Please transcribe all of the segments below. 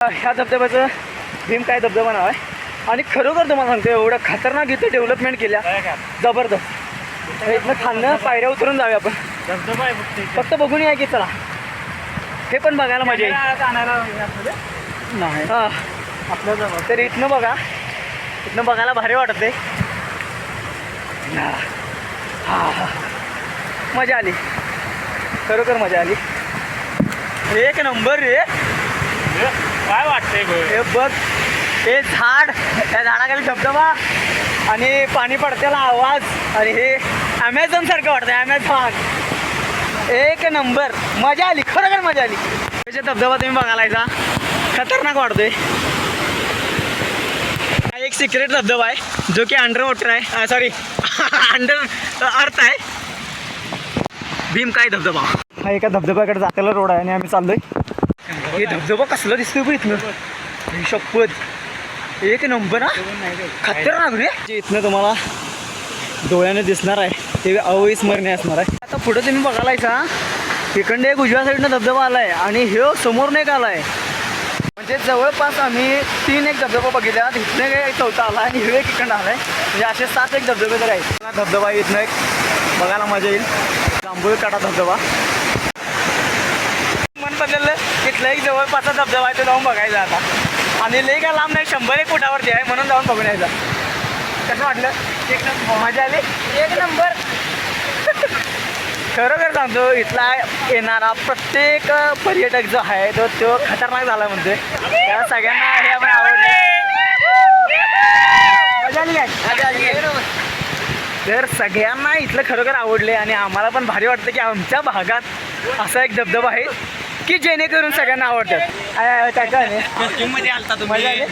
ह्या धबधब्याचं भीमकाय धबधबा नाव आहे आणि खरोखर तुम्हाला सांगतो एवढं खतरनाक इथं डेव्हलपमेंट केल्या जबरदस्त. इथनं खालनं पायऱ्या उतरून जाऊया आपण. धबधबा आहे फक्त बघून या की चला, हे पण बघायला मजा येईल. नाही हां आपल्या जवळ तर इथनं बघा, इथनं बघायला भारी वाटते. हां मजा आली, खरोखर मजा आली. एक नंबर रे. काय वाटतंय हे बघ, हे झाड, त्या झाडाखाली धबधबा आणि पाणी पडतेला आवाज आणि हे ॲमेझॉन सारखं वाटतं. ॲमेझॉन एक नंबर, मजा आली, खरोखर मजा आली. त्याचे धबधबा तुम्ही बघायला यायचा, खतरनाक वाटतोय. हा एक सिक्रेट धबधबा आहे जो की अंडर वॉटर आहे, सॉरी अंडर अर्थ आहे. भीमकाय धबधबा हा एका धबधब्याकडे जाताला रोड आहे आणि आम्ही चाललोय. हे धबधबा कसला दिसतोय बघ इथनं, शपथ एक नंबर. खतरनाक रे. जे इथनं तुम्हाला डोळ्याने दिसणार आहे ते अविस्मरणीय असणार आहे. आता पुढे तुम्ही बघायला यायचा, इकडनं एक उजव्या साईडनं धबधबा आला आहे आणि हे समोरनं एक आला आहे. म्हणजे जवळपास आम्ही 3 एक धबधबा बघितला, इथनं एक चौथा आला आणि हे एक इकडनं आला आहे. म्हणजे असे 7 एक धबधबे तर आहेत. धबधबा आहे इथनं एक बघायला मजा येईल, जांभूळ काटा धबधबा. मन बदललं, इथलं एक जवळपासचा धबधबा आहे तो जाऊन बघायचा आता. आणि लई का लांब नाही, 100 फुटावरती आहे, म्हणून जाऊन बघून यायचा. कसं वाटलं? एक नंबर मजा आली, एक नंबर. खरोखर सांगतो इथला येणारा प्रत्येक पर्यटक जो आहे तो खतरनाक झाला म्हणते. त्या सगळ्यांना हे आम्ही आवडले. मजा आली काय? मजा आली. तर सगळ्यांना इथलं खरोखर आवडले आणि आम्हाला पण भारी वाटतं की आमच्या भागात असा एक धबधबा आहे की जेणेकरून सगळ्यांना आवडतात. मध्ये आलता तुम्ही,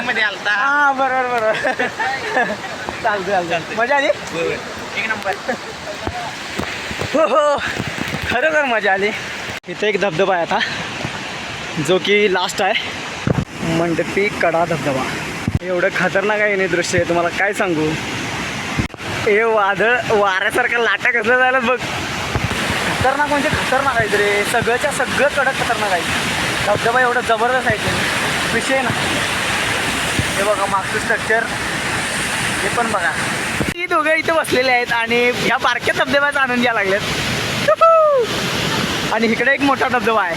मध्ये आलता. हां बरोबर चालतं. मजा आली, एक नंबर. हो खरोखर मजा आली. इथे एक धबधबा आहे आता जो की लास्ट आहे, मंडपी कडा धबधबा. एवढं खतरनाक आहे नाही दृश्य, तुम्हाला काय सांगू. हे वादळ वाऱ्यासारखं लाटा कसलं जायला बघ. खतरनाक म्हणजे खतरनाक आहे रे, सगळंच्या सगळं कडक खतरनाक आहे. धबधबा एवढं जबरदस्त आहे ते विषय ना. हे बघा मागचं स्ट्रक्चर, हे पण बघा. ती दोघं इथं बसलेले आहेत आणि ह्या बारक्या धबधब्याचा आनंद घ्यायला लागलेत. आणि इकडे एक मोठा धबधबा आहे.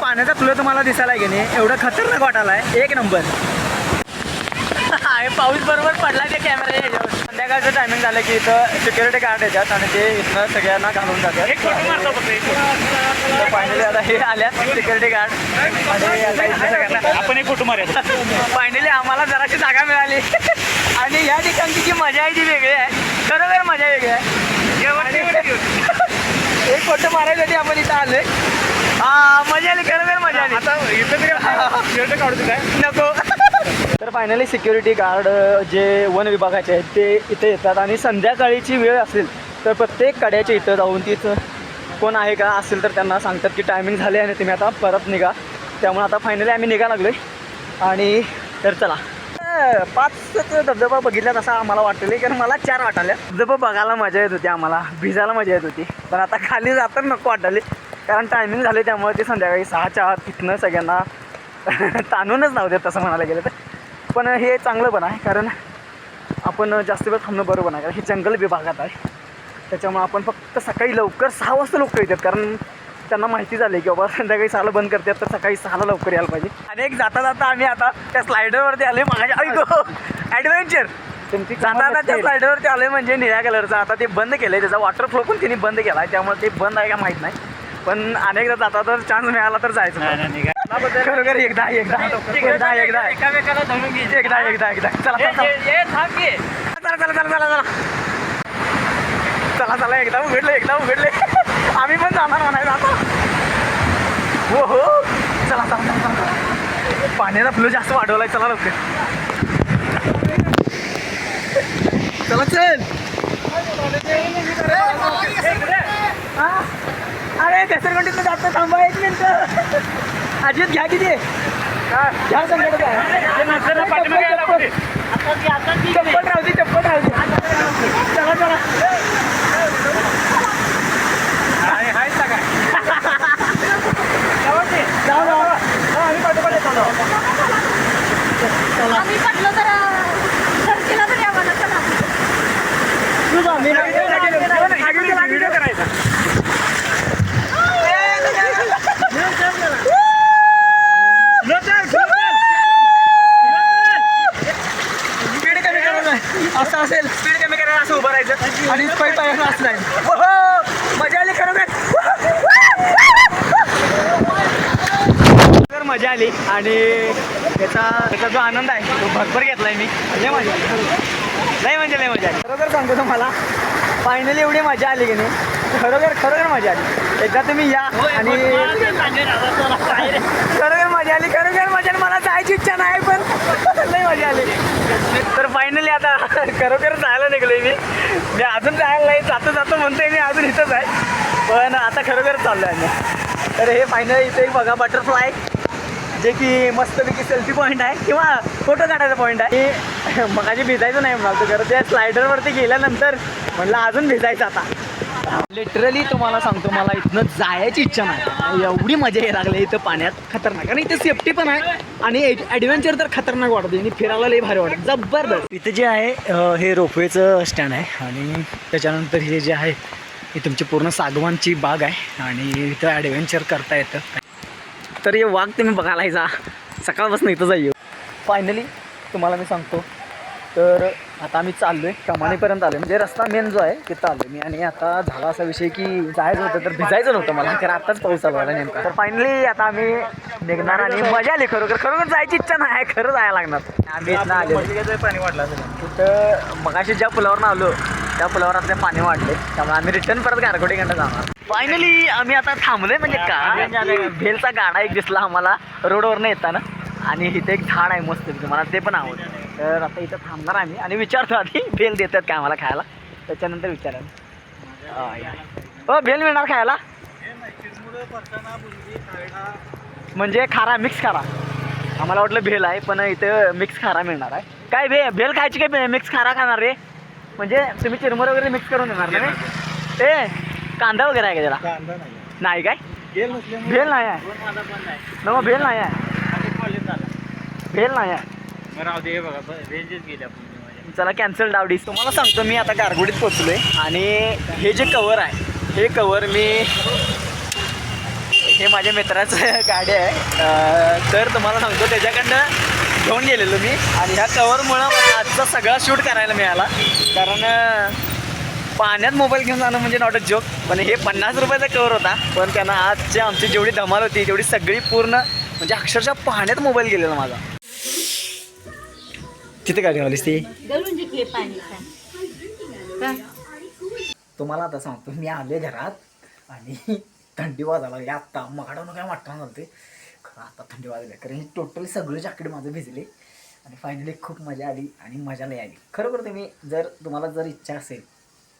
पाण्याचा फ्लो तुम्हाला दिसायला आहे की नाही, एवढं खतरनाक वाटायला आहे, एक नंबर. पाऊस बरोबर पडला ते कॅमेरा याच्यावर. संध्याकाळचं टायमिंग झालं की इथं सिक्युरिटी गार्ड येतात आणि ते इथनं सगळ्यांना घालून जातात. फायनली आता हे आल्या सिक्युरिटी गार्ड आणि आता इथं सगळ्यांना आपण एक फोटो मारूया. फायनली आम्हाला जराशी जागा मिळाली आणि या ठिकाणची जी मजा आहे ती वेगळी आहे, खरोखर मजा वेगळी आहे. एक फोटो मारायसाठी आपण इथं आलोय. मजा आली, खरोखर मजा आली. आता इथं काढतो काय नको. तर फायनली सिक्युरिटी गार्ड जे वन विभागाचे आहेत ते इथे येतात आणि संध्याकाळीची वेळ असेल तर प्रत्येक कड्याच्या इथं जाऊन तीच कोण आहे का असेल तर त्यांना सांगतात की टायमिंग झाले आणि तुम्ही आता परत निघा. त्यामुळे आता फायनली आम्ही निघा लागलो आहे. आणि तर चला 5 धबधबा बघितल्यात असं आम्हाला वाटले, कारण मला 4 वाटल्या. धबधबा बघायला मजा येत होती, आम्हाला भिजायला मजा येत होती. पण आता खाली जाताना नको वाटले, कारण टायमिंग झाले. त्यामुळे ते संध्याकाळी 6च्या आत तिथनं सगळ्यांना ताणूनच नव्हते तसं म्हणायला गेलं तर. पण हे चांगलं पण आहे, कारण आपण जास्त वेळ थांबणं बरोबर नाही, कारण हे जंगल विभागात आहे. त्याच्यामुळे आपण फक्त सकाळी लवकर 6 वाजता लोक येतात, कारण त्यांना माहिती झाली की बाबा संध्याकाळी 6ला बंद करतात तर सकाळी 6ला लवकर यायला पाहिजे. आणि एक जाता आम्ही आता त्या स्लायडरवरती आले. माझ्या ऐको ॲडव्हेंचर जाता त्या स्लायडरवरती आले म्हणजे निळ्या कलरचा. आता ते बंद केलं आहे, त्याचा वॉटर फ्लो पण त्यांनी बंद केला आहे, त्यामुळे ते बंद आहे का माहीत नाही. पण अनेकदा जाता तर चान्स मिळाला तर जायचं. खरोखर एकदा एकामेकाला धरून घ्यायचे. एकदा चला एकदा उघडले आम्ही पण जाणार म्हणायचं आता. हो चला पाण्याचा फ्लो जास्त वाढवलाय. चला लवकर चला चल. अरे घसरगुंडीतनं जातं, थांबा 1 मिनिट. अजित घ्या किती घ्या संकट चप्पल राहू दे. चला जाऊ आम्ही पाठोपाठ आम्ही पटलो तर धरतीला तर यावं ना चला. व्हिडिओ करायचा. स्पीड कमी करायचं असं असेल, स्पीड कमी करायला असं उभं राहायचं आणि पाय असं नाही. मजा आली खरोखर. तर मजा आली आणि त्याचा जो आनंद आहे तो भरपूर घेतलाय मी. लय मजा आली, लय लय मजा आली. खरोखर सांगतो तुम्हाला, फायनली एवढी मजा आली की नाही, खरोखर मजा आली. एकदा तुम्ही या आणि खरोखर मजा आली, खरोखर मजा आली. मला जायची इच्छा नाही पण लय मजा आली. तर फायनली आता खरोखर जायला निघलोय मी अजून जायला नाही, जातो म्हणतोय मी अजून इथंच आहे, पण आता खरोखर चाललो आहे मी. तर हे फायनली इथे एक बघा बटरफ्लाय, जे की मस्तपैकी सेल्फी पॉईंट आहे किंवा फोटो काढायचा पॉईंट आहे. मग आधी भिजायचं नाही म्हणाल तर खरं त्या स्लायडरवरती गेल्यानंतर म्हणलं अजून भिजायचं आता. लिटरली तुम्हाला सांगतो, मला इथनं जायची इच्छा नाही, एवढी मजा यायला लागली इथं पाण्यात, खतरनाक. आणि इथे सेफ्टी पण आहे आणि ॲडव्हेंचर तर खतरनाक वाटते आणि फिरायला लई भारी वाटतं, जबरदस्त. इथं जे आहे हे रोपवेचं स्टँड आहे आणि त्याच्यानंतर हे जे आहे ही तुमची पूर्ण सागवानची बाग आहे आणि इथं ॲडव्हेंचर करता येतं. तर हे वाघ तुम्ही बघायला जा, सकाळपासून इथं जाईल. फायनली तुम्हाला मी सांगतो, तर आता आम्ही चाललो आहे कमानीपर्यंत आलो, म्हणजे रस्ता मेन जो आहे तिथं आलो मी. आणि आता झाला असा विषय की जायचं होतं तर भिजायचं नव्हतं मला, कारण आत्ताच पाऊस चालू झाला नेमका. तर फायनली आता आम्ही निघणार आणि मजा आली. खरोखर जायची इच्छा नाही, खरं जायला लागणार. आम्ही इथनं आलो, पाणी वाढलं असेल. तिथं मगाशी ज्या पुलावरनं आलो त्या पुलावर आपले पाणी वाढले, त्यामुळे आम्ही रिटर्न परत गारगोटीकडनं जाणार. फायनली आम्ही आता थांबलोय, म्हणजे काय भेलचा गाडा एक दिसला आम्हाला रोडवरनं येताना आणि इथे एक झाड आहे मस्त, मला ते पण आवडतं. तर आता इथं थांबणार आम्ही आणि विचारतो आधी भेल देतात काय आम्हाला खायला, त्याच्यानंतर विचाराल. हो, भेल मिळणार खायला? म्हणजे खारा, मिक्स खारा. आम्हाला वाटलं भेल आहे पण इथं मिक्स खारा मिळणार आहे. काय भेल खायची काय मिक्स खारा खाणार रे? म्हणजे तुम्ही चिरमुरे वगैरे मिक्स करून देणार ना? ते कांदा वगैरे आहे का त्याला? नाही काय भेल नाही आहे, मग भेल नाही आहे, भेल नाही आहे. चला कॅन्सल डावडीस. तुम्हाला सांगतो मी आता गारगोडीत पोचलोय आणि हे जे कवर आहे, हे कवर मी, हे माझ्या मित्राचं गाडी आहे, तर तुम्हाला सांगतो त्याच्याकडनं घेऊन गेलेलो मी. आणि ह्या कवरमुळं मला आजचा सगळा शूट करायला मिळाला, कारण पाण्यात मोबाईल घेऊन जाणं म्हणजे नॉट अ जोक. पण हे 50 रुपयाचा कवर होता, पण त्यांना आजची आमची जेवढी धमाल होती तेवढी सगळी पूर्ण, म्हणजे अक्षरशः पाण्यात मोबाईल गेलेला माझा. तिथे काय ठेवलीस ती? तुम्हाला आता सांगतो, मी आले घरात आणि थंडी वाजायला लागली. आत्ता मगाडून काय वाटतं नव्हते, खरं आता थंडी वाजली, कारण हे टोटली सगळे जॅकेट माझं भिजले. आणि फायनली खूप मजा आली आणि मजा लई आली. खरोखर तुम्हाला जर इच्छा असेल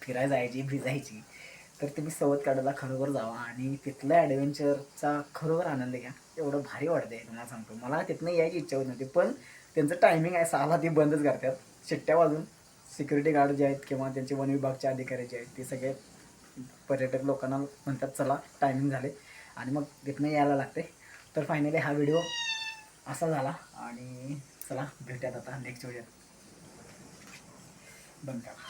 फिरायला जायची, भिजायची, तर तुम्ही सवत काढायला खरोखर जावा आणि तिथल्या ॲडव्हेंचरचा खरोखर आनंद घ्या. एवढं भारी वाटतं आहे तुम्हाला सांगतो. मला तिथनं यायची इच्छा होत नव्हती, पण त्यांचं टायमिंग आहे 6ला ते बंदच करतात. शिट्ट्या वाजून सिक्युरिटी गार्ड जे आहेत किंवा त्यांचे वन विभागचे अधिकारी जे आहेत ते सगळे पर्यटक लोकांना म्हणतात चला टायमिंग झाले आणि मग तिथनं यायला लागते. तर फायनली हा व्हिडिओ असा झाला आणि चला भेटूयात आता नेक्स्ट व्हिडिओत. बंद करा.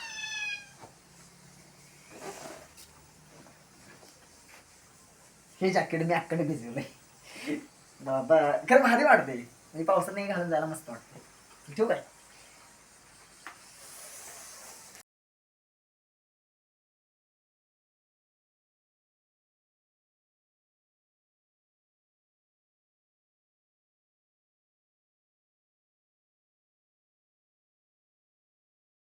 हे जॅकेट मी अक्कडे भिजवलंय बाबा, खरं भारी वाटते. मी पावसात नाही घालून जायला मस्त वाटते. ठीक आहे.